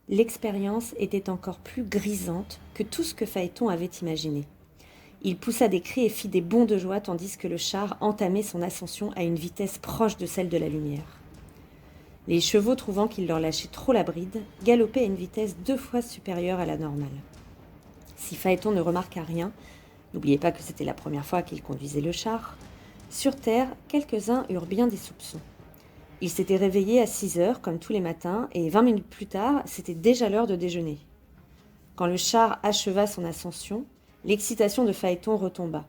L'expérience était encore plus grisante que tout ce que Phaéton avait imaginé. Il poussa des cris et fit des bonds de joie tandis que le char entamait son ascension à une vitesse proche de celle de la lumière. Les chevaux, trouvant qu'il leur lâchait trop la bride, galopaient à une vitesse 2 fois supérieure à la normale. Si Phaéton ne remarqua rien, n'oubliez pas que c'était la première fois qu'il conduisait le char, sur terre, quelques-uns eurent bien des soupçons. Il s'était réveillé à 6 heures, comme tous les matins, et 20 minutes plus tard, c'était déjà l'heure de déjeuner. Quand le char acheva son ascension, l'excitation de Phaéton retomba.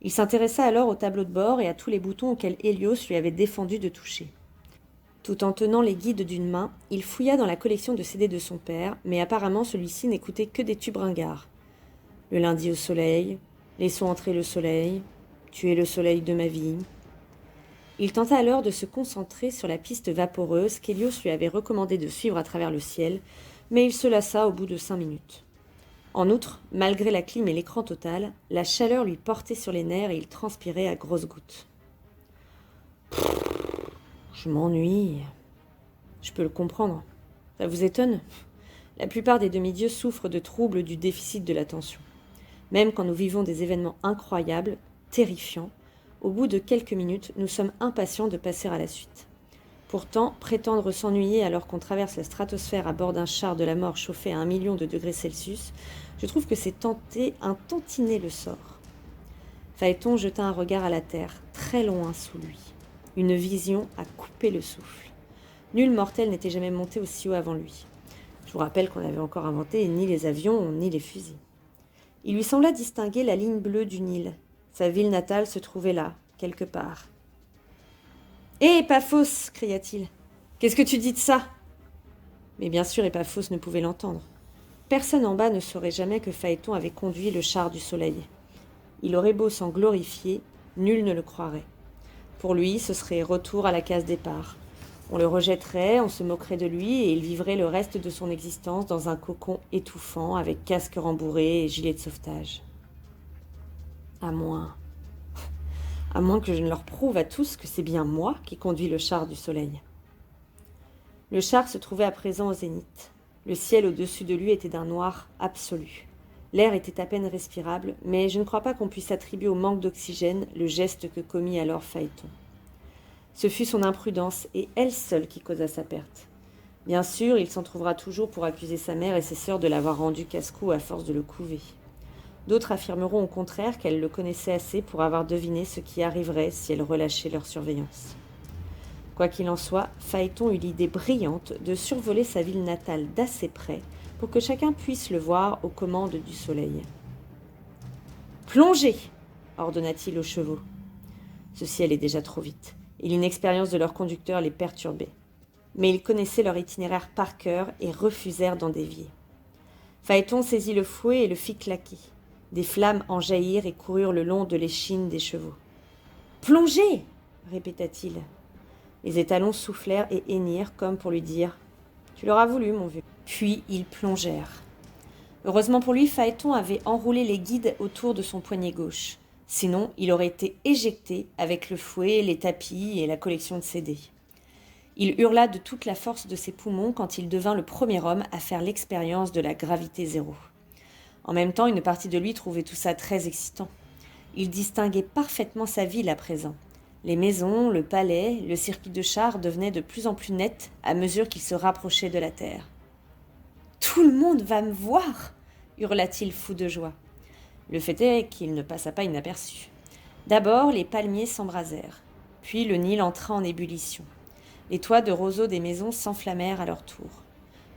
Il s'intéressa alors au tableau de bord et à tous les boutons auxquels Hélios lui avait défendu de toucher. Tout en tenant les guides d'une main, il fouilla dans la collection de CD de son père, mais apparemment celui-ci n'écoutait que des tubes ringards. Le lundi au soleil, laissons entrer le soleil, tu es le soleil de ma vie. Il tenta alors de se concentrer sur la piste vaporeuse qu'Hélios lui avait recommandé de suivre à travers le ciel, mais il se lassa au bout de 5 minutes. En outre, malgré la clim et l'écran total, la chaleur lui portait sur les nerfs et il transpirait à grosses gouttes. Je m'ennuie. Je peux le comprendre. Ça vous étonne ? La plupart des demi-dieux souffrent de troubles du déficit de l'attention. Même quand nous vivons des événements incroyables, terrifiants, au bout de quelques minutes, nous sommes impatients de passer à la suite. Pourtant, prétendre s'ennuyer alors qu'on traverse la stratosphère à bord d'un char de la mort chauffé à 1 million de degrés Celsius, je trouve que c'est tenter un tantinet le sort. Phaéton jeta un regard à la terre, très loin sous lui. Une vision à couper le souffle. Nul mortel n'était jamais monté aussi haut avant lui. Je vous rappelle qu'on n'avait encore inventé ni les avions ni les fusils. Il lui sembla distinguer la ligne bleue du Nil. Sa ville natale se trouvait là, quelque part. « Hé, Paphos !» cria-t-il. « Qu'est-ce que tu dis de ça ?» Mais bien sûr, Épaphos ne pouvait l'entendre. Personne en bas ne saurait jamais que Phaéton avait conduit le char du soleil. Il aurait beau s'en glorifier, nul ne le croirait. Pour lui, ce serait retour à la case départ. On le rejetterait, on se moquerait de lui et il vivrait le reste de son existence dans un cocon étouffant avec casque rembourré et gilet de sauvetage. À moins que je ne leur prouve à tous que c'est bien moi qui conduis le char du soleil. Le char se trouvait à présent au zénith. Le ciel au-dessus de lui était d'un noir absolu. L'air était à peine respirable, mais je ne crois pas qu'on puisse attribuer au manque d'oxygène le geste que commit alors Phaéton. Ce fut son imprudence et elle seule qui causa sa perte. Bien sûr, il s'en trouvera toujours pour accuser sa mère et ses sœurs de l'avoir rendu casse-cou à force de le couver. D'autres affirmeront au contraire qu'elles le connaissaient assez pour avoir deviné ce qui arriverait si elles relâchaient leur surveillance. Quoi qu'il en soit, Phaéton eut l'idée brillante de survoler sa ville natale d'assez près pour que chacun puisse le voir aux commandes du soleil. « Plongez !» ordonna-t-il aux chevaux. Ceci allait déjà trop vite, et l'inexpérience de leur conducteur les perturbait. Mais ils connaissaient leur itinéraire par cœur et refusèrent d'en dévier. Phaéton saisit le fouet et le fit claquer. Des flammes en jaillirent et coururent le long de l'échine des chevaux. « Plongez !» répéta-t-il. Les étalons soufflèrent et hennirent comme pour lui dire « Tu l'auras voulu, mon vieux. » Puis ils plongèrent. Heureusement pour lui, Phaéton avait enroulé les guides autour de son poignet gauche. Sinon, il aurait été éjecté avec le fouet, les tapis et la collection de CD. Il hurla de toute la force de ses poumons quand il devint le premier homme à faire l'expérience de la gravité zéro. En même temps, une partie de lui trouvait tout ça très excitant. Il distinguait parfaitement sa ville à présent. Les maisons, le palais, le circuit de chars devenaient de plus en plus nets à mesure qu'il se rapprochait de la terre. « Tout le monde va me voir !» hurla-t-il fou de joie. Le fait est qu'il ne passa pas inaperçu. D'abord, les palmiers s'embrasèrent. Puis le Nil entra en ébullition. Les toits de roseaux des maisons s'enflammèrent à leur tour.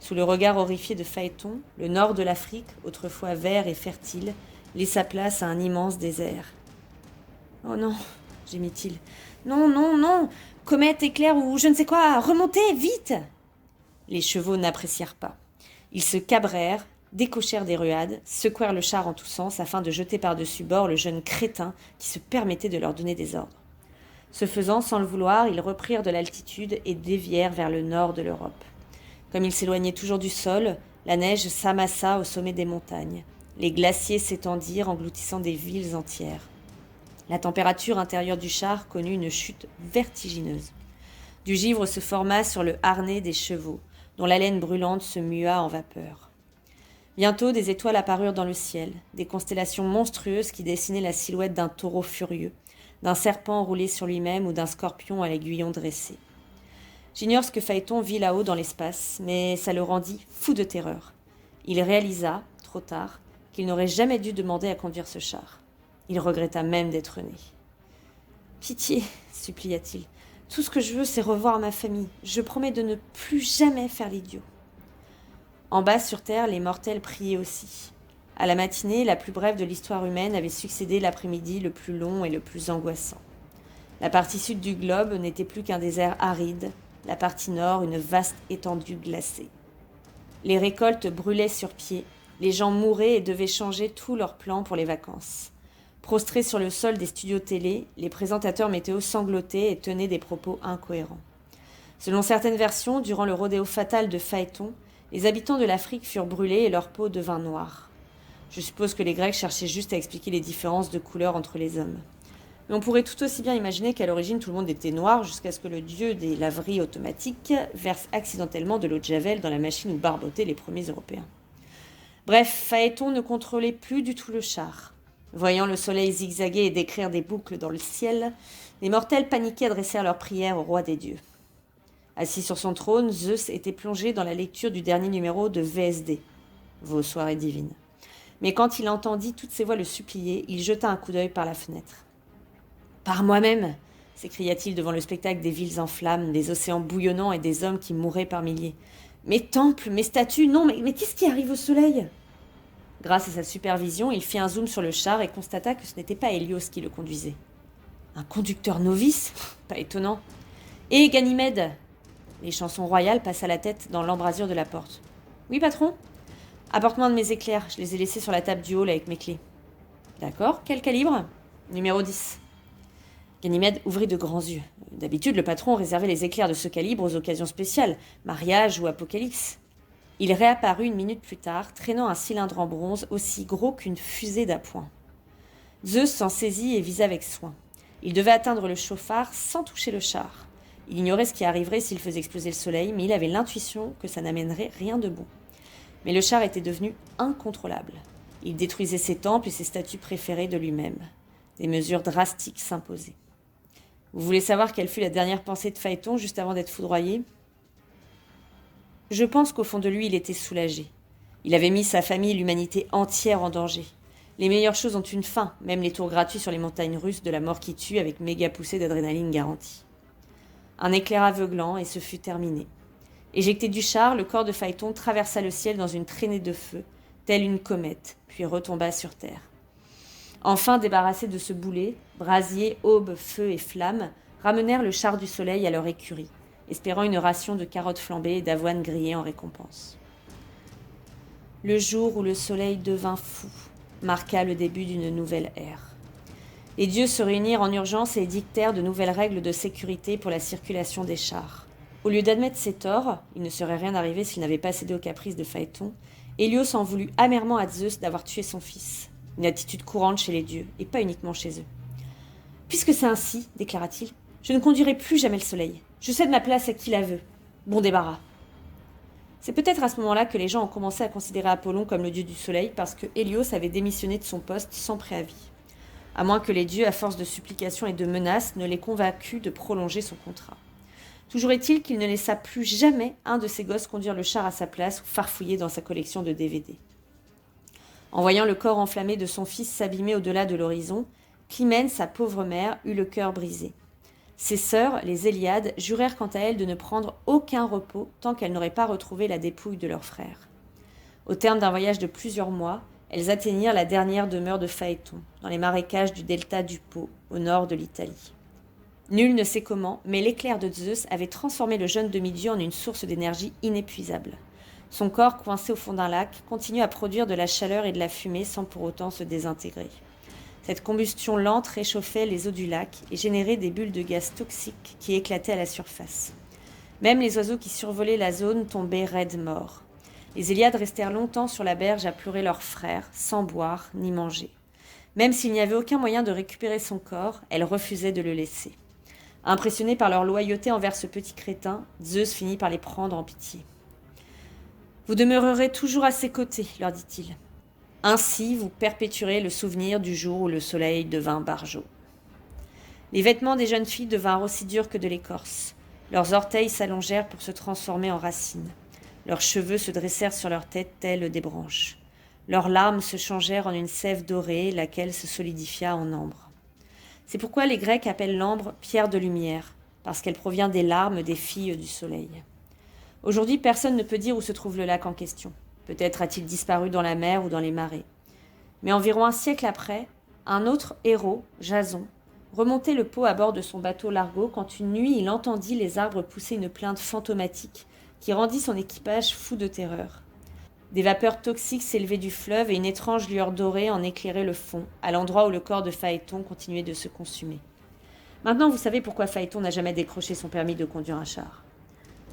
Sous le regard horrifié de Phaéton, le nord de l'Afrique, autrefois vert et fertile, laissa place à un immense désert. « Oh non !» gémit-il. « Non, non, non ! Comète, éclair ou je ne sais quoi, remontez, vite !» Les chevaux n'apprécièrent pas. Ils se cabrèrent, décochèrent des ruades, secouèrent le char en tous sens afin de jeter par-dessus bord le jeune crétin qui se permettait de leur donner des ordres. Ce faisant, sans le vouloir, ils reprirent de l'altitude et dévièrent vers le nord de l'Europe. Comme ils s'éloignaient toujours du sol, la neige s'amassa au sommet des montagnes. Les glaciers s'étendirent, engloutissant des villes entières. La température intérieure du char connut une chute vertigineuse. Du givre se forma sur le harnais des chevaux. dont l'haleine brûlante se mua en vapeur. Bientôt, des étoiles apparurent dans le ciel, des constellations monstrueuses qui dessinaient la silhouette d'un taureau furieux, d'un serpent roulé sur lui-même ou d'un scorpion à l'aiguillon dressé. J'ignore ce que Phaéton vit là-haut dans l'espace, mais ça le rendit fou de terreur. Il réalisa, trop tard, qu'il n'aurait jamais dû demander à conduire ce char. Il regretta même d'être né. « Pitié, supplia-t-il. Tout ce que je veux, c'est revoir ma famille. Je promets de ne plus jamais faire l'idiot. » En bas sur terre, les mortels priaient aussi. À la matinée, la plus brève de l'histoire humaine avait succédé l'après-midi le plus long et le plus angoissant. La partie sud du globe n'était plus qu'un désert aride, la partie nord une vaste étendue glacée. Les récoltes brûlaient sur pied, les gens mouraient et devaient changer tous leurs plans pour les vacances. Prostrés sur le sol des studios télé, les présentateurs météo sanglotaient et tenaient des propos incohérents. Selon certaines versions, durant le rodéo fatal de Phaéton, les habitants de l'Afrique furent brûlés et leur peau devint noire. Je suppose que les Grecs cherchaient juste à expliquer les différences de couleur entre les hommes. Mais on pourrait tout aussi bien imaginer qu'à l'origine tout le monde était noir jusqu'à ce que le dieu des laveries automatiques verse accidentellement de l'eau de Javel dans la machine où barbotaient les premiers Européens. Bref, Phaéton ne contrôlait plus du tout le char. Voyant le soleil zigzaguer et décrire des boucles dans le ciel, les mortels paniqués adressèrent leurs prières au roi des dieux. Assis sur son trône, Zeus était plongé dans la lecture du dernier numéro de VSD, Vos soirées divines. Mais quand il entendit toutes ces voix le supplier, il jeta un coup d'œil par la fenêtre. « Par moi-même !» s'écria-t-il devant le spectacle des villes en flammes, des océans bouillonnants et des hommes qui mouraient par milliers. « Mes temples, mes statues, non, mais qu'est-ce qui arrive au soleil ?» Grâce à sa supervision, il fit un zoom sur le char et constata que ce n'était pas Hélios qui le conduisait. Un conducteur novice ? Pas étonnant. « Hé, Ganymède !» Les chansons royales passent à la tête dans l'embrasure de la porte. « Oui, patron ? Apporte-moi un de mes éclairs, je les ai laissés sur la table du hall avec mes clés. »« D'accord, quel calibre ? » ?»« Numéro 10. » Ganymède ouvrit de grands yeux. D'habitude, le patron réservait les éclairs de ce calibre aux occasions spéciales, mariage ou apocalypse. Il réapparut une minute plus tard, traînant un cylindre en bronze aussi gros qu'une fusée d'appoint. Zeus s'en saisit et visa avec soin. Il devait atteindre le chauffard sans toucher le char. Il ignorait ce qui arriverait s'il faisait exploser le soleil, mais il avait l'intuition que ça n'amènerait rien de bon. Mais le char était devenu incontrôlable. Il détruisait ses temples et ses statues préférées de lui-même. Des mesures drastiques s'imposaient. Vous voulez savoir quelle fut la dernière pensée de Phaéton juste avant d'être foudroyé ? Je pense qu'au fond de lui, il était soulagé. Il avait mis sa famille et l'humanité entière en danger. Les meilleures choses ont une fin, même les tours gratuits sur les montagnes russes de la mort qui tue avec méga poussée d'adrénaline garantie. Un éclair aveuglant et ce fut terminé. Éjecté du char, le corps de Phaéton traversa le ciel dans une traînée de feu, telle une comète, puis retomba sur terre. Enfin débarrassés de ce boulet, brasiers, aubes, feu et flammes ramenèrent le char du soleil à leur écurie, espérant une ration de carottes flambées et d'avoine grillée en récompense. Le jour où le soleil devint fou marqua le début d'une nouvelle ère. Les dieux se réunirent en urgence et dictèrent de nouvelles règles de sécurité pour la circulation des chars. Au lieu d'admettre ses torts, il ne serait rien arrivé s'il n'avait pas cédé aux caprices de Phaéton, Hélios en voulut amèrement à Zeus d'avoir tué son fils, une attitude courante chez les dieux, et pas uniquement chez eux. « Puisque c'est ainsi, déclara-t-il, je ne conduirai plus jamais le soleil. Je cède ma place à qui la veut. Bon débarras. » C'est peut-être à ce moment-là que les gens ont commencé à considérer Apollon comme le dieu du soleil parce que Hélios avait démissionné de son poste sans préavis. À moins que les dieux, à force de supplications et de menaces, ne l'aient convaincu de prolonger son contrat. Toujours est-il qu'il ne laissa plus jamais un de ses gosses conduire le char à sa place ou farfouiller dans sa collection de DVD. En voyant le corps enflammé de son fils s'abîmer au-delà de l'horizon, Clymène, sa pauvre mère, eut le cœur brisé. Ses sœurs, les Héliades, jurèrent quant à elles de ne prendre aucun repos tant qu'elles n'auraient pas retrouvé la dépouille de leur frère. Au terme d'un voyage de plusieurs mois, elles atteignirent la dernière demeure de Phaéton, dans les marécages du delta du Pô, au nord de l'Italie. Nul ne sait comment, mais l'éclair de Zeus avait transformé le jeune demi-dieu en une source d'énergie inépuisable. Son corps, coincé au fond d'un lac, continue à produire de la chaleur et de la fumée sans pour autant se désintégrer. Cette combustion lente réchauffait les eaux du lac et générait des bulles de gaz toxiques qui éclataient à la surface. Même les oiseaux qui survolaient la zone tombaient raides morts. Les Héliades restèrent longtemps sur la berge à pleurer leur frère, sans boire ni manger. Même s'il n'y avait aucun moyen de récupérer son corps, elles refusaient de le laisser. Impressionné par leur loyauté envers ce petit crétin, Zeus finit par les prendre en pitié. Vous demeurerez toujours à ses côtés, leur dit-il. Ainsi, vous perpétuerez le souvenir du jour où le soleil devint barjot. Les vêtements des jeunes filles devinrent aussi durs que de l'écorce. Leurs orteils s'allongèrent pour se transformer en racines. Leurs cheveux se dressèrent sur leur tête tels des branches. Leurs larmes se changèrent en une sève dorée, laquelle se solidifia en ambre. C'est pourquoi les Grecs appellent l'ambre pierre de lumière, parce qu'elle provient des larmes des filles du soleil. Aujourd'hui, personne ne peut dire où se trouve le lac en question. Peut-être a-t-il disparu dans la mer ou dans les marais. Mais environ un siècle après, un autre héros, Jason, remontait le Pô à bord de son bateau Largo quand une nuit il entendit les arbres pousser une plainte fantomatique qui rendit son équipage fou de terreur. Des vapeurs toxiques s'élevaient du fleuve et une étrange lueur dorée en éclairait le fond, à l'endroit où le corps de Phaéton continuait de se consumer. Maintenant, vous savez pourquoi Phaéton n'a jamais décroché son permis de conduire un char.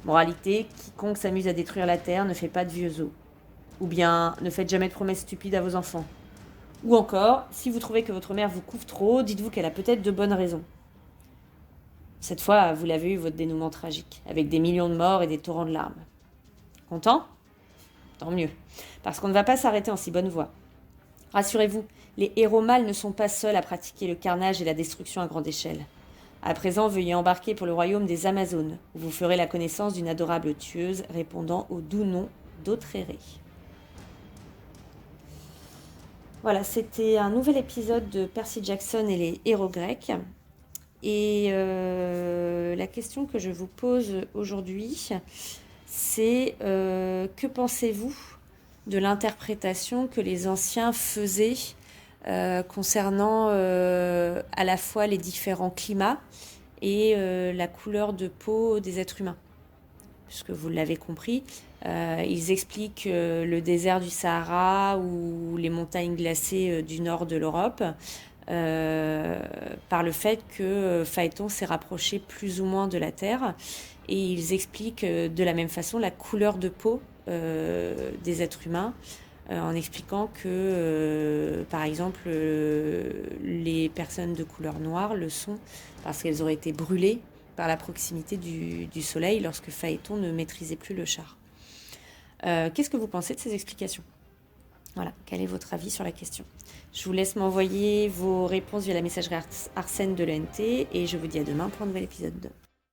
Moralité, quiconque s'amuse à détruire la terre ne fait pas de vieux os. Ou bien, ne faites jamais de promesses stupides à vos enfants. Ou encore, si vous trouvez que votre mère vous couvre trop, dites-vous qu'elle a peut-être de bonnes raisons. Cette fois, vous l'avez eu, votre dénouement tragique, avec des millions de morts et des torrents de larmes. Content ? Tant mieux, parce qu'on ne va pas s'arrêter en si bonne voie. Rassurez-vous, les héros mâles ne sont pas seuls à pratiquer le carnage et la destruction à grande échelle. À présent, veuillez embarquer pour le royaume des Amazones, où vous ferez la connaissance d'une adorable tueuse répondant au doux nom d'Autréré. Voilà, c'était un nouvel épisode de Percy Jackson et les héros grecs. Et la question que je vous pose aujourd'hui, c'est que pensez-vous de l'interprétation que les anciens faisaient concernant à la fois les différents climats et la couleur de peau des êtres humains. Puisque vous l'avez compris, ils expliquent le désert du Sahara ou les montagnes glacées du nord de l'Europe par le fait que Phaéton s'est rapproché plus ou moins de la Terre. Et ils expliquent de la même façon la couleur de peau des êtres humains, en expliquant que, par exemple, les personnes de couleur noire le sont parce qu'elles auraient été brûlées par la proximité du soleil lorsque Phaéton ne maîtrisait plus le char. Qu'est-ce que vous pensez de ces explications ? Voilà, quel est votre avis sur la question ? Je vous laisse m'envoyer vos réponses via la messagerie Arsène de l'ENT et je vous dis à demain pour un nouvel épisode 2.